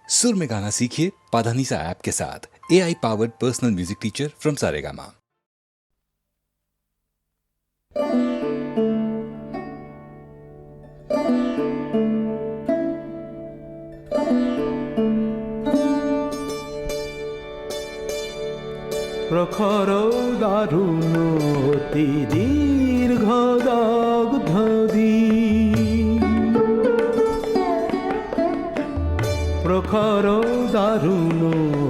सुर में गाना सीखिए पाधानीसा ऐप के साथ। AI powered personal music teacher from Saregama. প্রখর দারুণ অতি দীর্ঘ দগ্ধদি, প্রখর দারুণ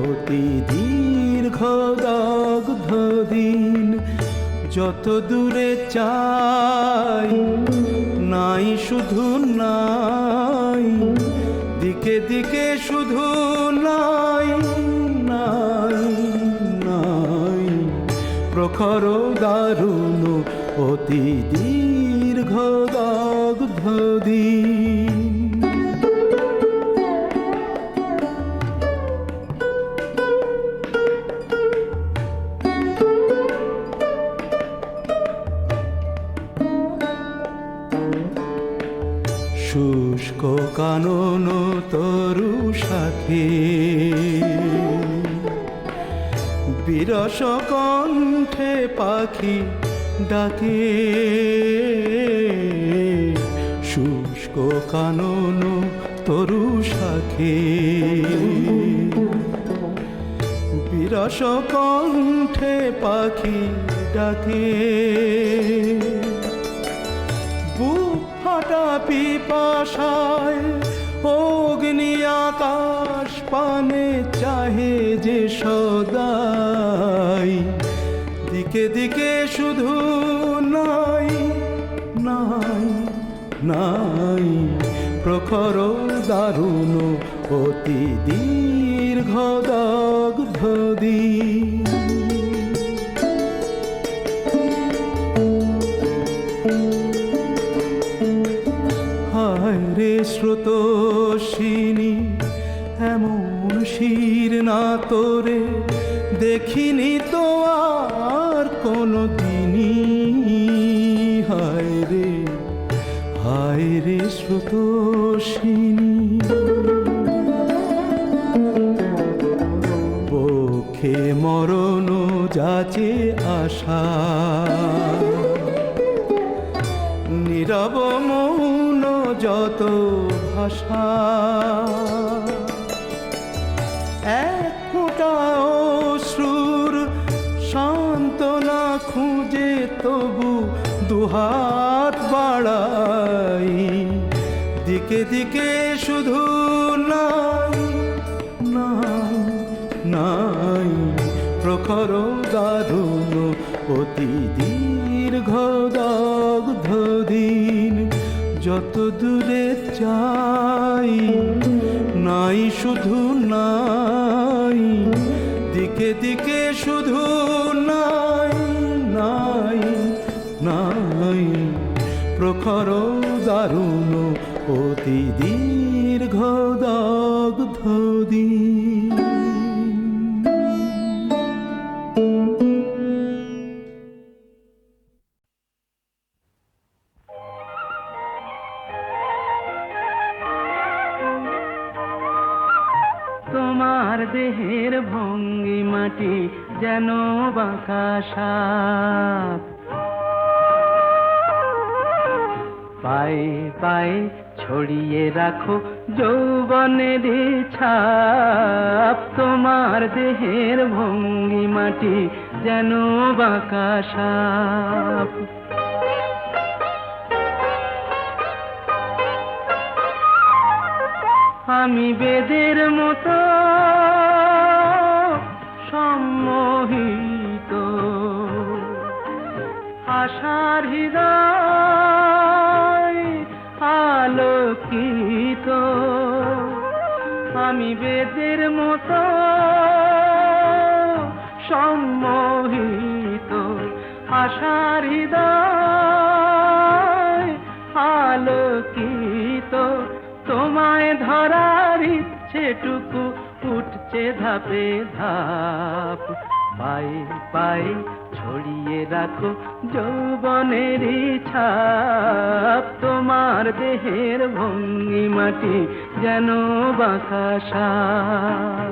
অতি দীর্ঘ দগ্ধদিন, যত দূরে চাই নাই শুধু নাই, দিকে দিকে শুধু নাই নাই নাই, প্রখর দারুণ অতি দীর্ঘ দগ্ধদিন। শুষ্ক কানন তরু শাখে, বিরস কণ্ঠে পাখি ডাকে, শুষ্ক কানন তরু শাখে, বিরস কণ্ঠে পাখি ডাকে, বুক ফাটা পিপাসায় অগ্নি আকাশ পানে চাহে যে সদাই, দিকে দিকে শুধু নাই নাই নাই, প্রখর দারুণ অতি দীর্ঘ দগ্ধদিন। হায় রে স্রোতস্বিনী, এমন শির না তোরে দেখিনি তো আর কোনো দিনই। হায় রে স্রোতস্বিনী, বক্ষে মরণ যাচে আশা, নীরব মৌন যত ভাষা, এক ফোঁটা অশ্রুর সান্ত্বনা খুঁজে তবু দুহাত বাড়াই, দিকে দিকে শুধু নাই নাই নাই, প্রখর দারুণ অতি দীর্ঘ দগ্ধদিন, যত দূরে চাই নাই শুধু নাই, দিকে দিকে শুধু নাই নাই নাই, প্রখর দারুণ অতি দীর্ঘ দগ্ধদিন। তোমার দেহের ভঙ্গিমাটি যেন বাঁকা সাপ, পায়ে পায়ে ছড়িয়ে রাখো যৌবনের ছাপ, তোমার দেহের ভঙ্গিমাটি যেন বাঁকা সাপ। আমি বেদের মতো সম্মোহিত, আশার হৃদয় আলোকিত, আমি বেদের মতো সম্মোহিত, আশার হৃদয় আলোকিত, তোমায় ধরার ইচ্ছেটুকু উঠছে ধাপে ধাপ, পায়ে পায়ে ছড়িয়ে রাখো যৌবনের ছাপ, তোমার দেহের ভঙ্গিমাটি যেন বাঁকা সাপ।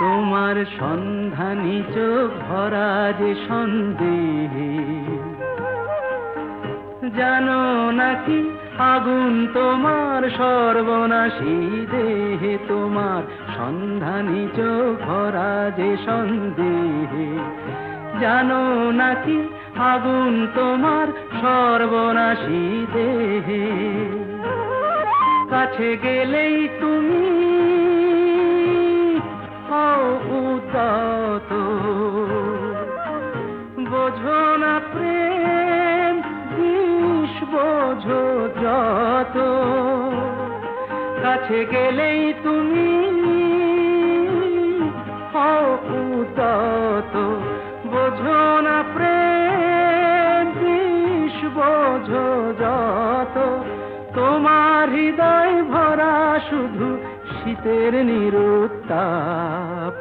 তোমার সন্ধানী চোখ ভরা যে সন্দেহে, জানো নাকি আগুন তোমার সর্বনাশী দেহে। তোমার সন্ধানী চোখ ভরা যে সন্দেহে, জানো নাকি আগুন তোমার সর্বনাশী দেহে। কাছে গেলেই তুমি উদাত, বোঝো না প্রেম বিষ, বোঝো যত। কাছে গেলেই তুমি উদাত, বোঝো না প্রেম বিষ, বোঝো যত। তোমার হৃদয় ভরা শুধু শীতের নিরুত্তাপ,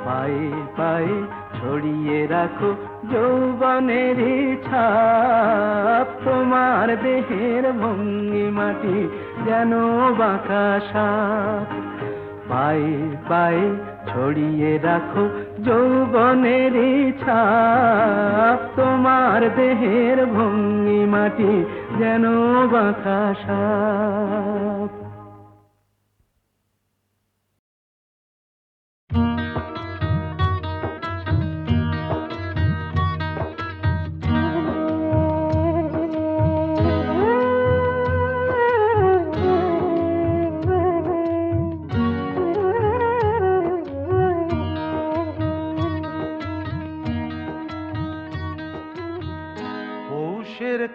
পায়ে পায়ে ছড়িয়ে রাখো যৌবনের ছাপ। তোমার দেহের ভঙ্গিমাটি যেন বাঁকা সাপ, পায়ে পায়ে ছড়িয়ে রাখো যৌবনের ছাপ। তোমার দেহের ভঙ্গিমাটি যেন বাঁকা সাপ।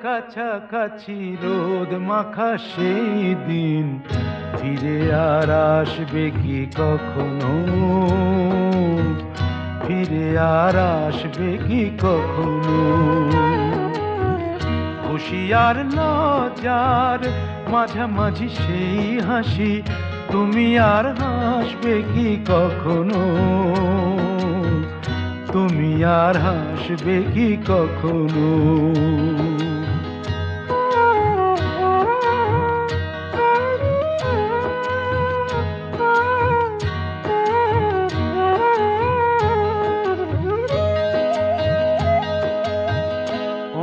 কাছাকাছি রোদ মাখা সেই দিন ফিরে আর আসবে কি কখনো, ফিরে আর আসবে কি কখনো। খুশি আর লজ্জার মাঝামাঝি সেই হাসি, তুমি আর হাসবে কি কখনো, তুমি আর হাসবে কি কখনো।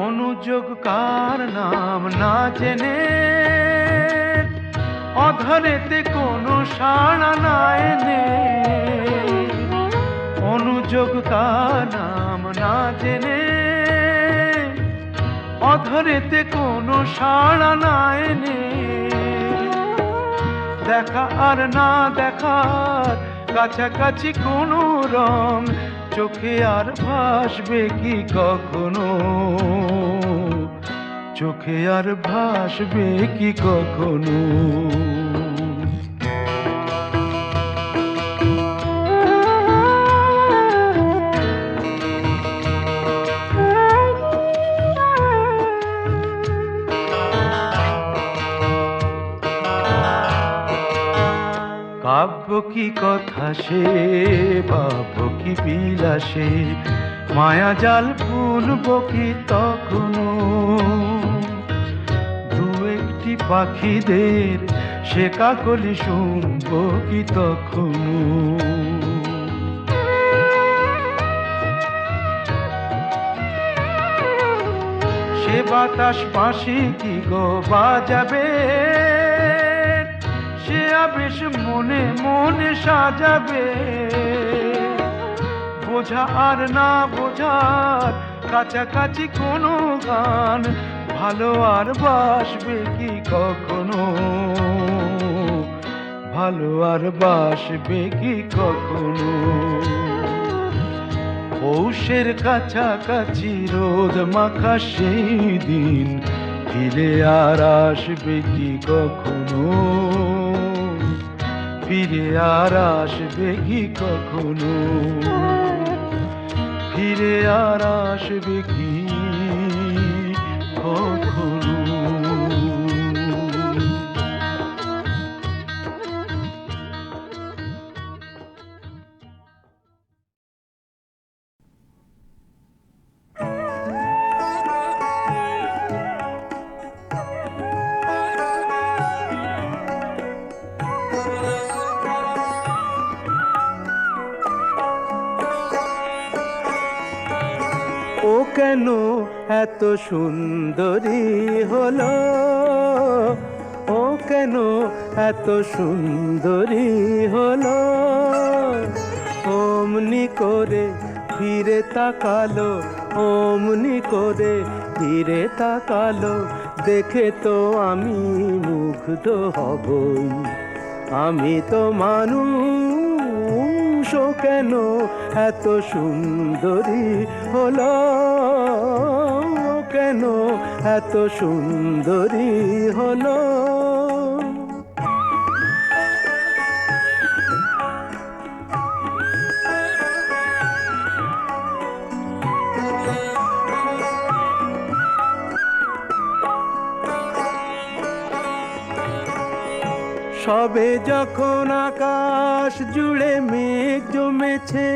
অনুযোগ কার নাম না জেনে, অধরেতে কোনো সাড়া না এনে। অনুযোগ কার নাম না জেনে, অধরেতে কোনো সাড়া না এনে। দেখা আর না দেখার কাছাকাছি কোনো রং, চোখে আর ভাসবে কি কখনো, চোখে আর ভাসবে কি কখনো। কাব্য কি কথা সে, ভাব কি বিলাসে, মায়া জাল ফুলবো কি তখনো। দু একটি পাখিদের সে কাকলি শুনবো কি তখনো। সে বাতাস পাশে কি গো বাজাবে, সে আবেশ মনে মনে সাজাবে। বোঝা আর না বোঝার কাছাকাছি কোনো গান, ভালো আর বাসবে কি কখনো, ভালো আর বাসবে কি কখনো। পৌষের কাছাকাছি রোদ মাখা সেই দিন ফিরে আর আসবে কি কখনো, ফিরে আর আসবে কি কখনো, ফিরে আর আসবে কি কখনো। কেন এত সুন্দরী হলো, ও কেন এত সুন্দরী হলো। অমনি করে ফিরে তাকালো, অমনি করে ফিরে তাকালো, দেখে তো আমি মুগ্ধ হবই। আমি তো মানুষ, ও কেন এত সুন্দরী হলো, ও কেন এত সুন্দরী হলো। সবে যখন আকাশ জুড়ে মেঘ জমেছে,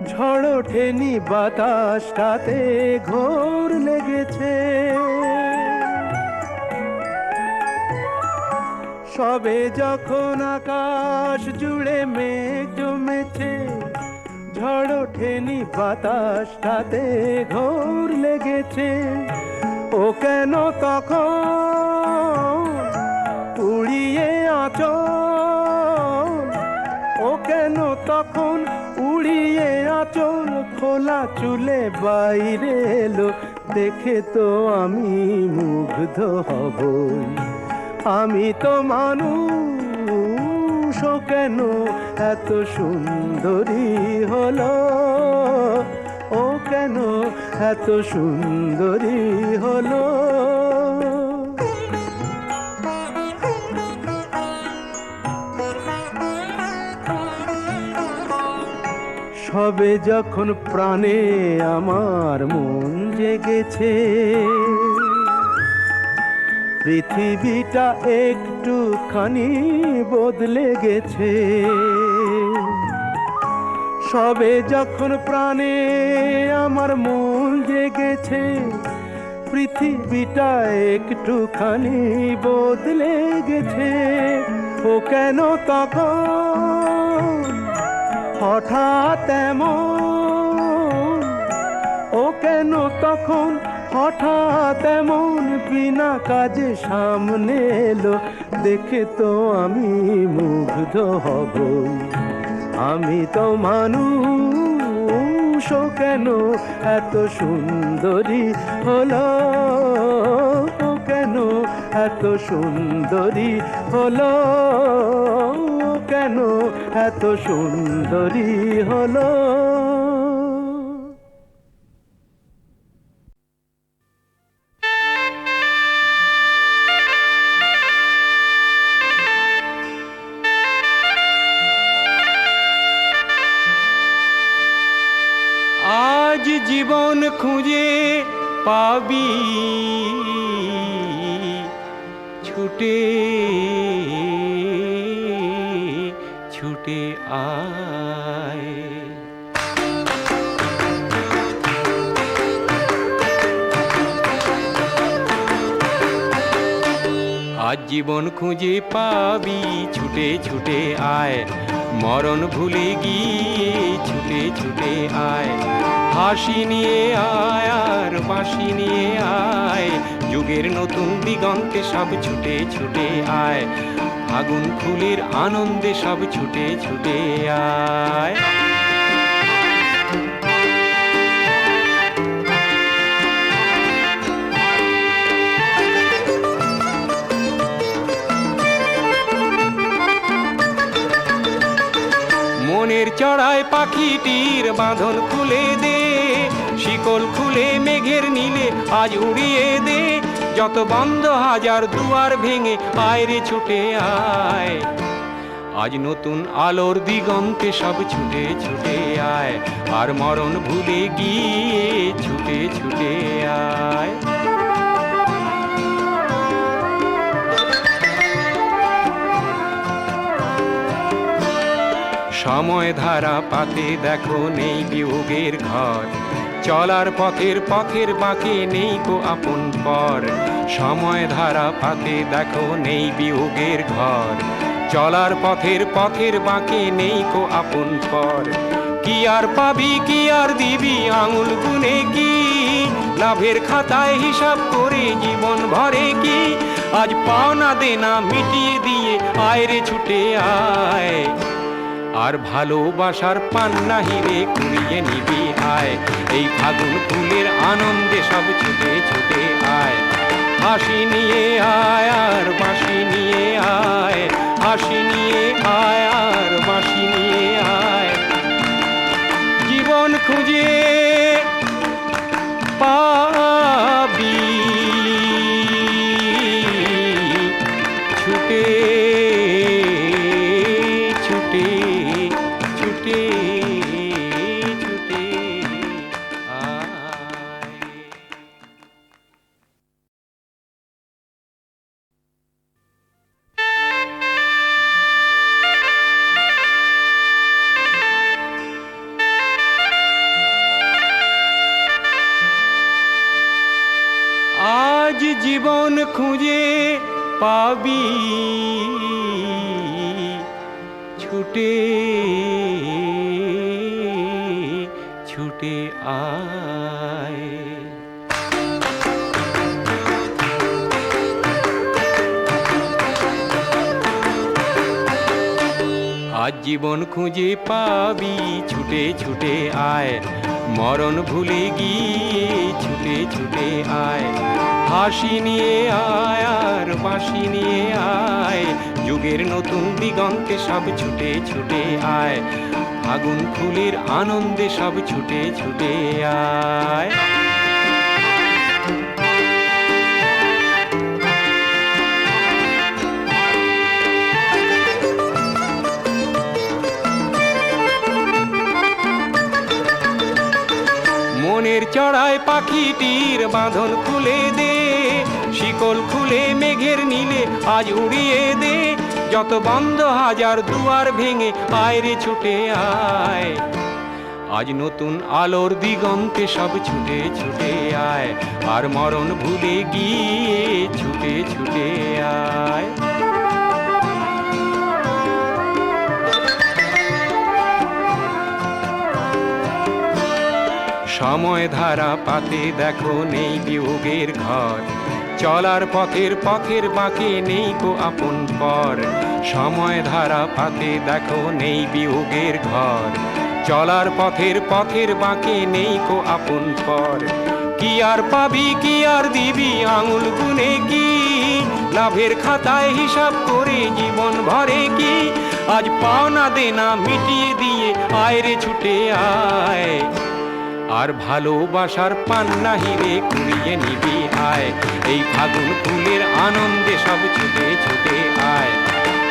ঝড় ওঠেনি বাতাসটাতে ঘোর লেগেছে। সবে যখন আকাশ জুড়ে মেঘ জমেছে, ঝড় ওঠেনি বাতাসটাতে ঘোর লেগেছে। ও কেন তখন উড়িয়ে আঁচল, ও কেন তখন উড়িয়ে আঁচল, খোলা চুলে বাইরে এলো, দেখে তো আমি মুগ্ধ হবই। আমি তো মানুষ, ও কেন এত সুন্দরী হলো, ও কেন এত সুন্দরী হলো। সবে যখন প্রাণে আমার মন জেগেছে, পৃথিবীটা একটুখানি বদলে গেছে। সবে যখন প্রাণে আমার মন জেগেছে, পৃথিবীটা একটুখানি বদলে গেছে। ও কেন তখন হঠাৎ এমন, ও কেন তখন হঠাৎ এমন বিনা কাজে সামনে এলো, দেখে তো আমি মুগ্ধ হবই। আমি তো মানুষ, ও কেন এত সুন্দরী হলো, ও কেন এত সুন্দরী হলো, ও কেন এত সুন্দরী হলো। আজ জীবন খুঁজে পাবি ছুটে ছুটে আয়। আজ জীবন খুঁজে পাবি ছুটে ছুটে আয়, মরণ ভুলে গিয়ে ছুটে ছুটে আয়। হাসি নিয়ে আয় আর বাঁশি নিয়ে আয়, যুগের নতুন দিগন্তে সব ছুটে ছুটে আয়। আগুন ফুলের আনন্দে সব ছুটে ছুটে আয়। মনের চড়ায় পাখিটির বাঁধন খুলে দে, শিকল খুলে মেঘের নীলে আজ উড়িয়ে দে। যত বন্ধ হাজার দুয়ার ভেঙে আয় রে ছুটে আয়। আজ নতুন আলোর দিগন্তে সব ছুটে ছুটে আয়, আর মরণ ভুলে গিয়ে ছুটে ছুটে আয়। সময় ধারা পাতে দেখো নেই বিয়োগের ঘর, চলার পথের পথের বাঁকে নেই কো আপন পর। সময় ধারা পাতে দেখো নেই বিয়োগের ঘর, চলার পথের পথের বাঁকে নেই কো আপন পর। কি আর পাবি কি আর দিবি আঙুল গুনে কি, লাভের খাতায় হিসাব করে জীবন ভরে কি, আজ পাওনা দেনা মিটিয়ে দিয়ে আয় রে ছুটে আয়, আর ভালোবাসার পান্না হিরে কুড়িয়ে নিবি আয়, এই ফাগুন ফুলের আনন্দে সব ছুটে ছুটে আয়, হাসি নিয়ে আয় আর বাঁশি নিয়ে আয়, হাসি নিয়ে আয় আর বাঁশি নিয়ে আয়, জীবন খুঁজে পাবি ছুটে ছুটে ছুটে ছুটে আয়। আজ জীবন খুঁজে পাবি ছুটে ছুটে আয়। আজ জীবন খুঁজে পাবি ছুটে ছুটে আয়, মরণ ভুলে গিয়ে ছুটে ছুটে আয়, হাসি নিয়ে আয় আর বাঁশি নিয়ে আয়, যুগের নতুন দিগন্তে সব ছুটে ছুটে আয়, ফাগুন ফুলের আনন্দে সব ছুটে ছুটে আয়। মনের চড়ায় পাখিটির বাঁধন খুলে দে, শিকল খুলে মেঘের নীলে আজ উড়িয়ে দে, যত বন্ধ হাজার দুয়ার ভেঙে আয় রে ছুটে আয়, আজ নতুন আলোর দিগন্তে সব ছুটে ছুটে আয়, আর মরণ ভুলে গিয়ে ছুটে ছুটে আয়। সময় ধারা পাতে দেখো নেই বিয়োগের ঘর, চলার পথের পথের বাঁকে নেই কো আপন পর, সময় ধারা পাতে দেখো নেই বিয়োগের ঘর, চলার পথের পথের বাঁকে নেই কো আপন পর, কি আর পাবি কি আর দিবি আঙুল গুনে কি, লাভের খাতায় হিসাব করে জীবন ভরে কি, আজ পাওনা দেনা মিটিয়ে দিয়ে আয় রে ছুটে আয়, আর ভালোবাসার পান্না হিরে কুড়িয়ে নিবি আয়, এই ফাগুন ফুলের আনন্দে সব ছুটে ছুটে আয়,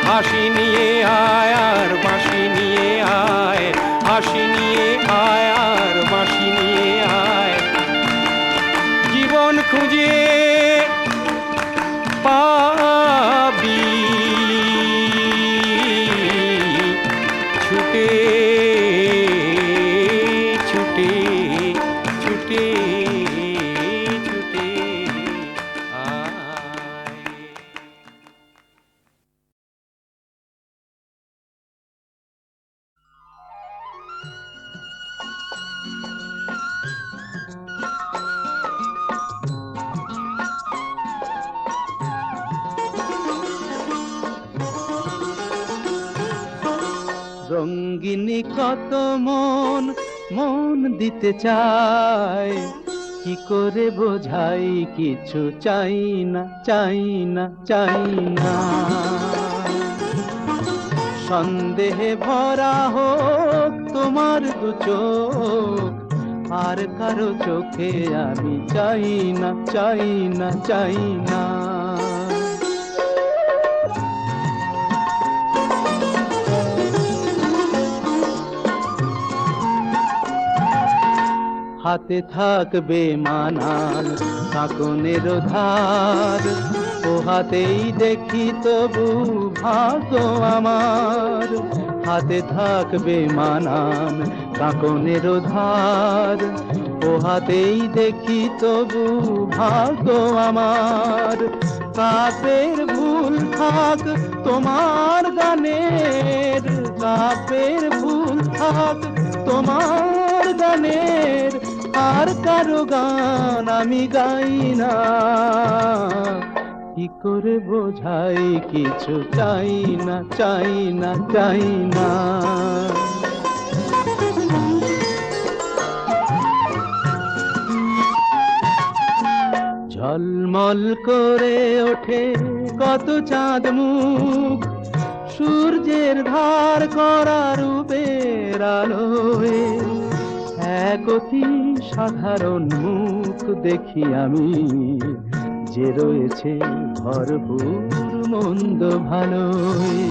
হাসি নিয়ে আয় আর বাঁশি নিয়ে আয়, হাসি নিয়ে আয় আর বাঁশি নিয়ে আয়, জীবন খুঁজে পাবি ছুটে ছুটে ছুটে ছুটে আয়। রঙ্গিনী কত মন মন দিতে চায়, কি করে বোঝাই কিছু চাই না চাই না চাই না, সন্দেহে ভরা হোক তোমার দু চোখ, আর কারো চোখে আমি চাই না চাই না চাই না। হাতে থাকবে মানান কাকনের ধার, ও হাতেই দেখি তবু ভাগ্য আমার, হাতে থাকবে মানান কাকনের ধার, ও হাতেই দেখি তবু ভাগ্য আমার, কাপের ভুল থাক তোমার গানের, কাপের ভুল থাক তোমার গানের আর কারো গান আমি গাই না। কি করে বোঝাই কিছু চাই না, চাই না, চাই না। ঝলমল করে ওঠে কত চাঁদ মুখ, সূর্যের ধার করা রূপের আলোয়। এক অতি সাধারণ মুখ দেখি আমি, যে রয়েছে ভরপুর মন্দ ভালোয়।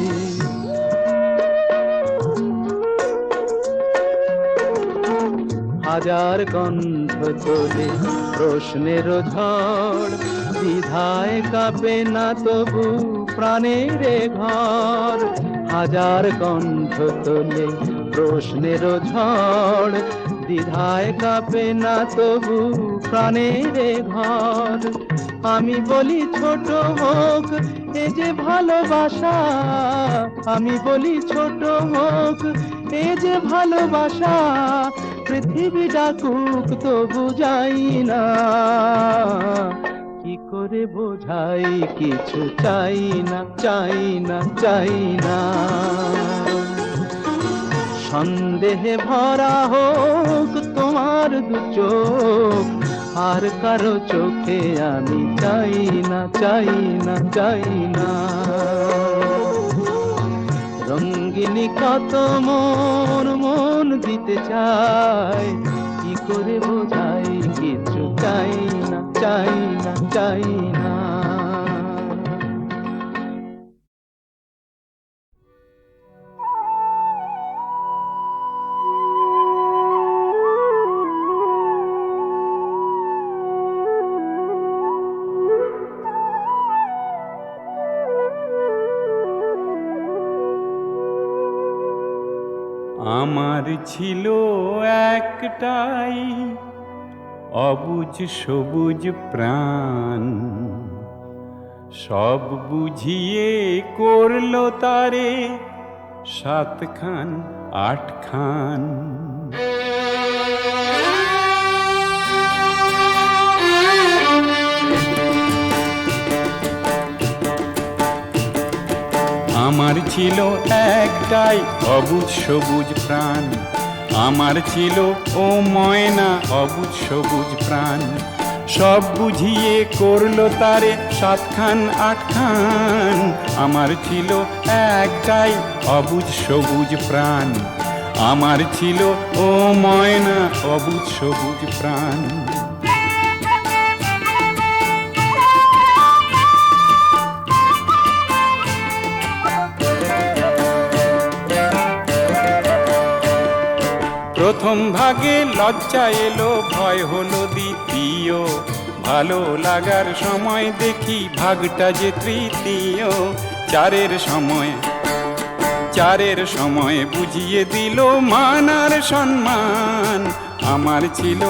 হাজার কণ্ঠ তোলে প্রশ্নের ঝড়, দ্বিধায় কাঁপে না তবু প্রাণের ঘর। হাজার কণ্ঠ তোলে প্রশ্নের ঝড়, দ্বিধায় কাঁপে না তবু প্রাণের ঘর। আমি বলি ছোট হোক এ যে ভালোবাসা, আমি বলি ছোট হোক এ যে ভালোবাসা। পৃথিবী ডাকুক তবু যাই না, কি করে বোঝাই কিছু চাই না, চাই না, চাই না। সন্দেহে ভরা হোক তোমার দু চোখ, আর কারো চোখে আমি চাই না, চাই না, চাই না। রঙ্গিনী কত মন মন দিতে চায়, কি করে বোঝাই কিছু চাই না, চাই না, চাই না। আমার ছিল একটাই অবুঝ সবুজ প্রাণ, সব বুঝিয়ে করলো তারে সাতখান আটখান। আমার ছিল একটাই অবুঝ সবুজ প্রাণ, আমার ছিল ও ময়না অবুঝ সবুজ প্রাণ। সব বুঝিয়ে করলো তারে সাতখান আটখান। আমার ছিল একটাই অবুঝ সবুজ প্রাণ, আমার ছিল ও ময়না অবুঝ সবুজ প্রাণ। প্রথম ভাগে লজ্জা এলো, ভয় হলো দ্বিতীয়, ভালো লাগার সময় দেখি ভাগটা যে তৃতীয়। চারের সময় বুঝিয়ে দিল মান আর সম্মান। আমার ছিল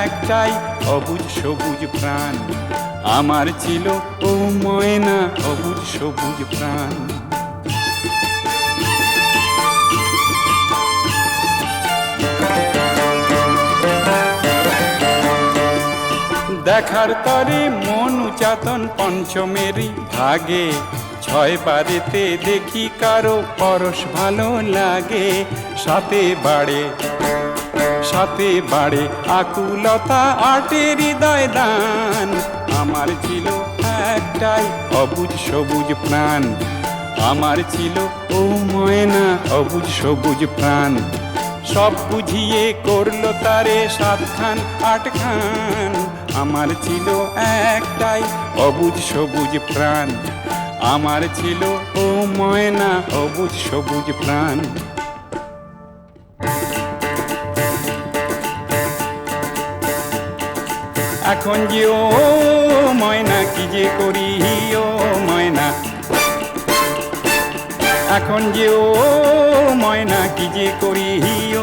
একটাই অবুঝ সবুজ প্রাণ, আমার ছিল ও ময়না অবুঝ সবুজ প্রাণ। দেখার তরে মন উচাতন পঞ্চমেরই ভাগে, ছয় বারেতে দেখি কারো পরশ ভালো লাগে। সাথে বাড়ে আকুলতা আটে হৃদয় দান। আমার ছিল একটাই অবুঝ সবুজ প্রাণ, আমার ছিল ও ময়না অবুঝ সবুজ প্রাণ। সব বুঝিয়ে করলো তারে সাতখান আটখান। আমার ছিল একটাই অবুঝ সবুজ প্রাণ, আমার ছিল ও ময়না অবুঝ সবুজ প্রাণ। এখন যে ও ময়না কি যে করি ও ময়না, এখন যে ও ময়না কি যে করি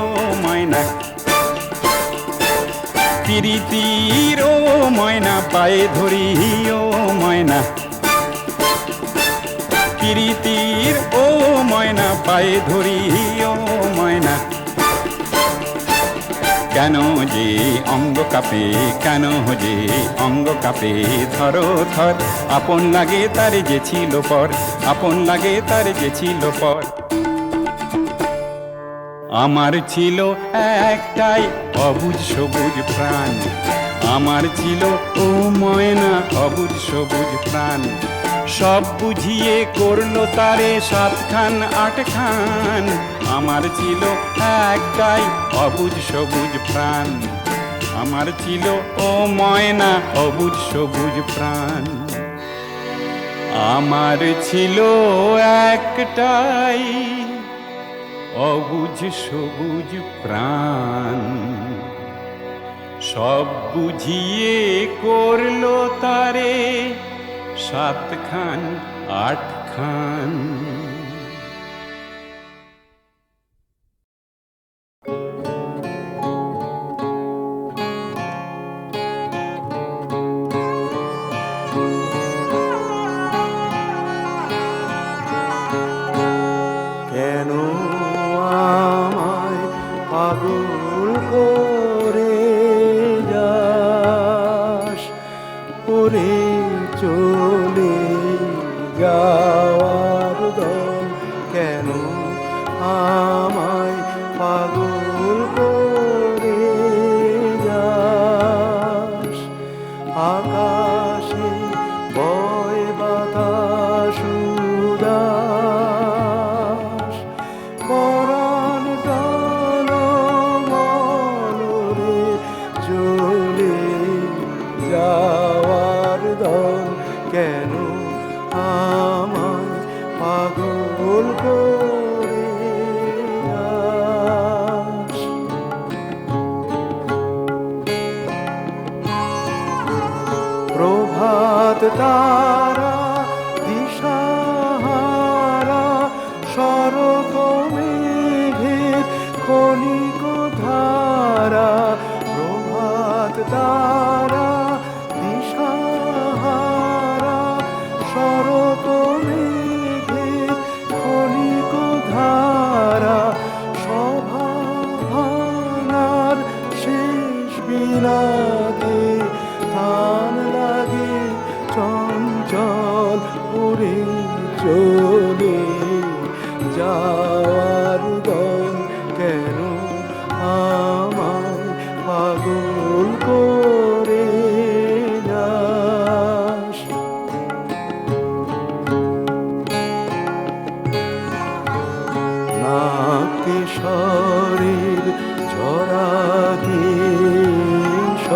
ও ময়না। প্রীতির ও ময়না পায়ে ধরি ও ময়না, প্রীতির ও ময়না পায়ে ধরি ও ময়না। কেন যে অঙ্গ কাঁপে, কেন যে অঙ্গ কাঁপে, ধরো ধর, আপন লাগে তার যে ছিল পর, আপন লাগে তার যে ছিল পর। আমার ছিল একটাই অবুঝ সবুজ প্রাণ, আমার ছিল ও ময়না অবুঝ সবুজ প্রাণ। সব বুঝিয়ে করলো তারে 7 খান 8 খান, আমার ছিল একটাই অবুঝ সবুজ প্রাণ, আমার ছিল ও ময়না অবুঝ সবুজ প্রাণ। আমার ছিল একটাই অবুঝ সবুজ প্রাণ, সব বুঝিয়ে করলো তারে 7 খান 8 খান। কেন আমায় পাগল করে যাস, ওরে চলে যাওয়ার দল, কেন আমায় পাগল করে যাস। আকাশে বয় বাতাস উদাস, পরাণ টানমনরে চলে যাওয়ার দল, কেন আমায় পাগল করে যাস। প্রভাত তারা দিশাহারা, শরৎ মেঘের ক্ষণিক ধারা। প্রভাত তারা দিশাহারা, শরৎ মেঘের ক্ষণিক ধারা। সভা ভাঙার শেষ বিলাতে তান লাগে চঞ্চল, উড়ে চলে যাওয়ার দল, কেন আমায় পাগল করে যাস। নাকেশ্বরের ঝরা কেশর,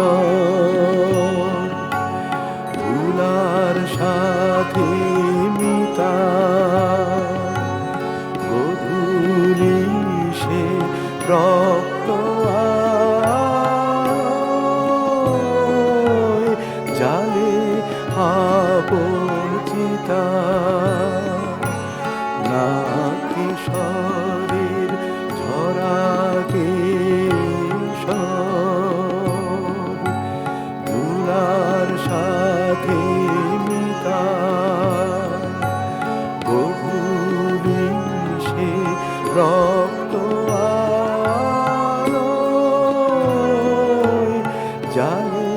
তুলার সাথে মিতা, গধূলি সে রক্ত আয়, জালে আপন চিতা। নাকেশ্বরের ঝরা কেশর, তুলার সাথে মিতা, গভীর সে রক্ত আলোয়, জালে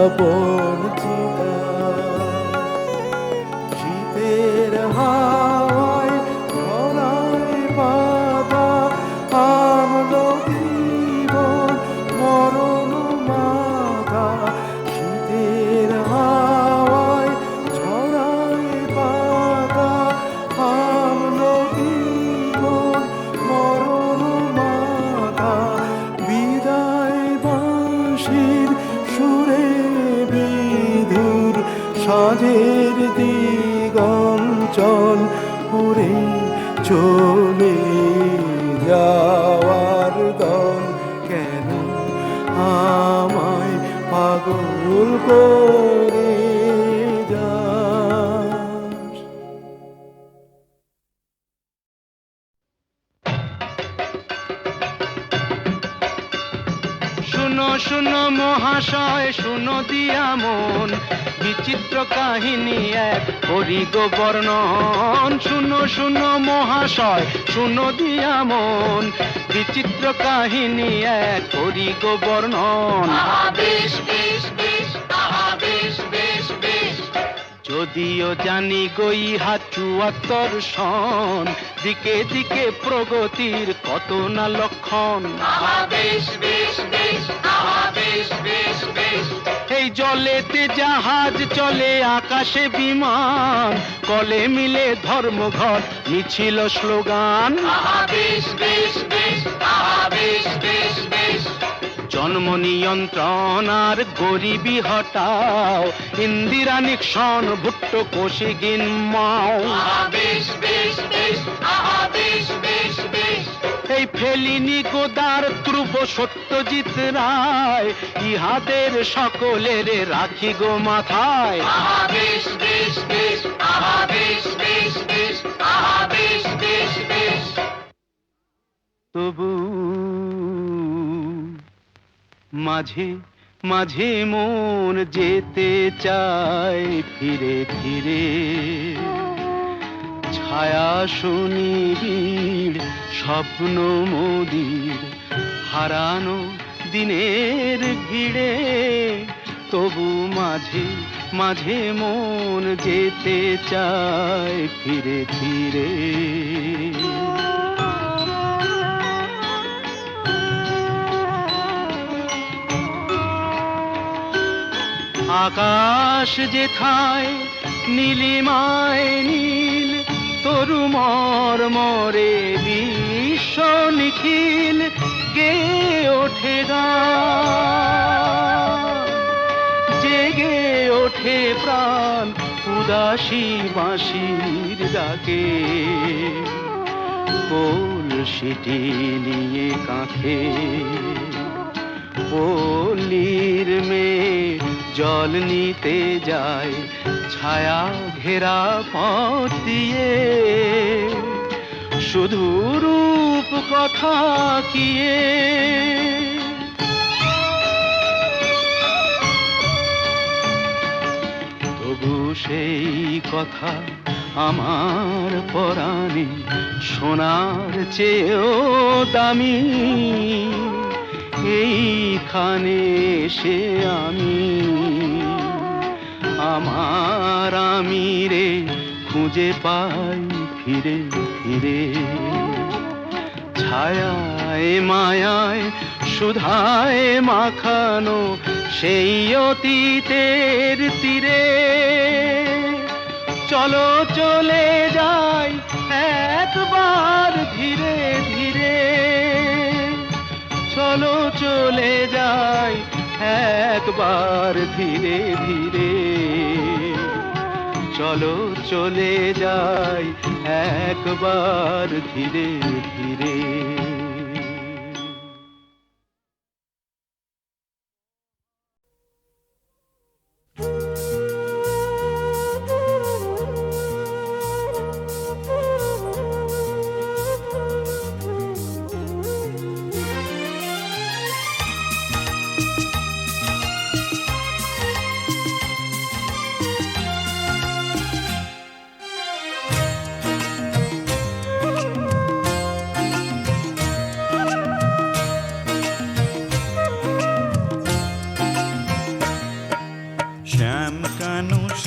আপন চিতা। শীতের হাওয়ায় ধরায় বাঁধা জীবন মরণ মাথা। শীতের হাওয়ায় ছড়ায় বাঁধা জীবন মরণ মাথা। বিদায় বাঁশির সুরে বিধুর সাজের দিগঞ্চল, উড়ে চলে যাওয়ার দল, কেন আমায় পাগল করে যাস। শুনো শুনো মহান মহাশয় শুনো দিয়া মন, বিচিত্র কাহিনী এক করি গো বর্ণন। শুনো শুনো মহাশয় শুনো দিয়া মন, বিচিত্র কাহিনী এক করি গো বর্ণন। যদিও জানি গো ইহা ৭৪ সন, দিকে দিকে প্রগতির কত না লক্ষণ। এই জলেতে জাহাজ চলে, আকাশে বিমান, কলে মিলে ধর্মঘট মিছিল স্লোগান। জন্ম নিয়ন্ত্রণ আর গরিবি হটাও, ইন্দিরা নিক্সন ভুট্টো কোশিগিন মাও। এই ফেলিনি গোদার ধ্রুব সত্যজিৎ রায়, ইহাদের সকলের রাখি গো মাথায়। তবু মাঝে মাঝে মন যেতে চায় ফিরে ফিরে, ছায়া সুনিবিড় স্বপ্ন মোদির হারানো দিনের ভিড়ে। তবু মাঝে মাঝে মন যেতে চায় ফিরে ফিরে। আকাশ যেথায় নীলিমায় নীল, তরু মর্মরে বিশ্ব নিখিল গে ওঠে গান, জেগে ওঠে প্রাণ উদাসী বাঁশির ডাকে। কলসিটি নিয়ে কাঁখে পল্লীর মেয়ে জল নিতে যায়, ছায়া ঘেরা পথ দিয়ে। শুধু রূপ কথা কিয়ে, তবু সেই কথা আমার পরাণে সোনার চেয়েও দামি। এইখানে এসে আমি আমার আমিরে খুঁজে পাই ফিরে ফিরে। ছায়ায় মায়ায় সুধায় মাখানো সেই অতীতের তীরে। চলো চলে যাই একবার ধীরে ধীরে, চলো চলে যাই একবার ধীরে ধীরে। চলো চলে যাই একবার ধীরে ধীরে।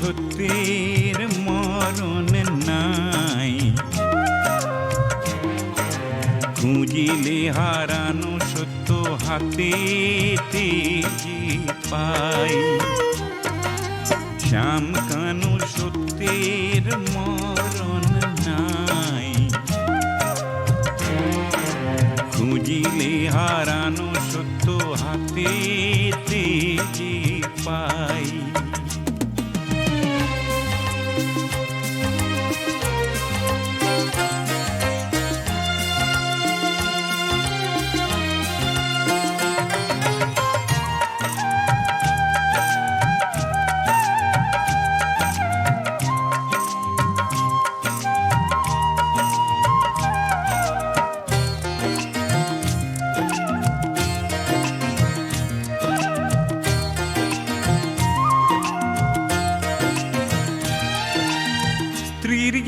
সত্যের মরণ নাই, খুঁজিলে হারানো সত্য হাতে পাই। শ্যাম কানু সত্যের মরণ নাই, খুঁজিলে হারানো সত্য হাতে পাই।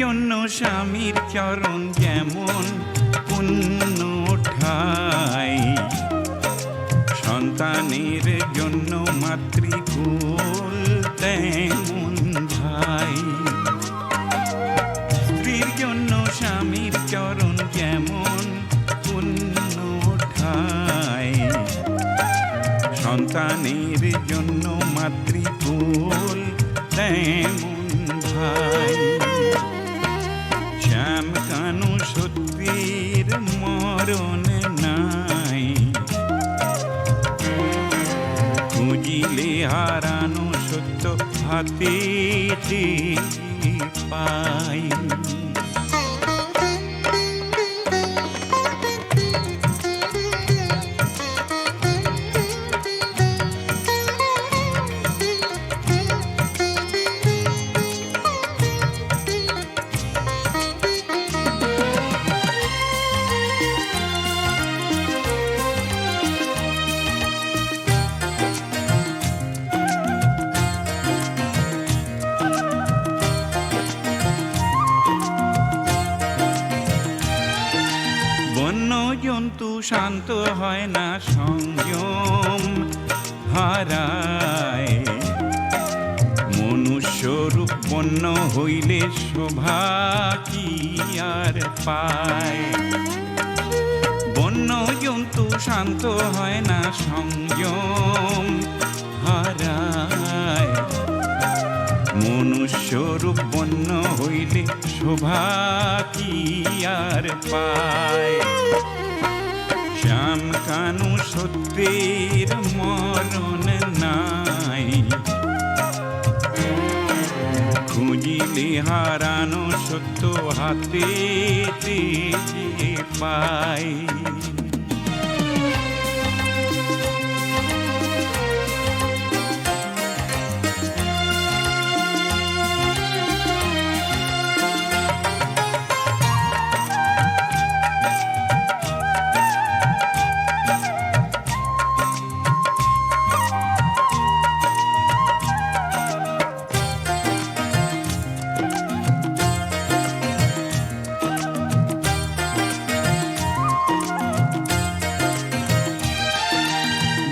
জন্য স্বামীর চরণ যেমন পুণ্য ঠাই, সন্তানের জন্য মাতৃকুল তেমন ভাই। স্ত্রীর জন্য স্বামীর চরণ যেমন পুণ্য ঠাই, সন্তানের জন্য মাতৃকুল তেমন ভাই। শ্যাম কানু সত্যের মরণ নাই, খুঁজিলে হারানো সত্য হাতে পাই। বন্য জন্তু শান্ত হয় না, সংযম হারায়। মনুষ্যরূপ বন্য হইলে শোভা কি আর পায়। বন্য জন্তু শান্ত হয় না, সংযম হারায়। মনুষ্যরূপ বন্য হইলে শোভা কি আর পায়। শ্যাম কানু সত্যের মরণ নাই, খুঁজিলে হারানো সত্য হাতে পাই।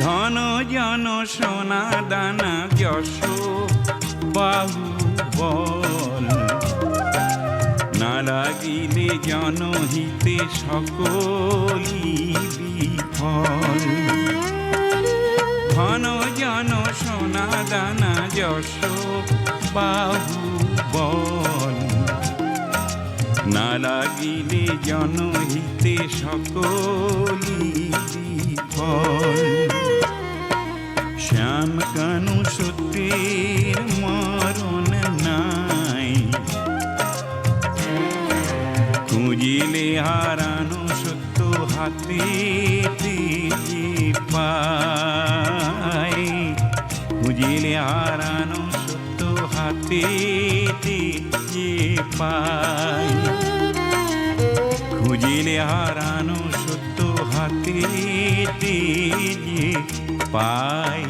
ধন জন সোনা দানা যশ বাহু বল, না লাগিলে জনহিতে সকলি বিফল। ধন জন সোনা দানা যশ বাহু বল, না লাগিলে জনহিতে সকলি বিফল। শ্যাম কানু সত্যের মরণ নাই, খুঁজিলে হারানো সত্য হাতে পাই। খুঁজিলে হারানো সত্য হাতে পাই। খুঁজিলে হারানো সত্য হাতে পাই।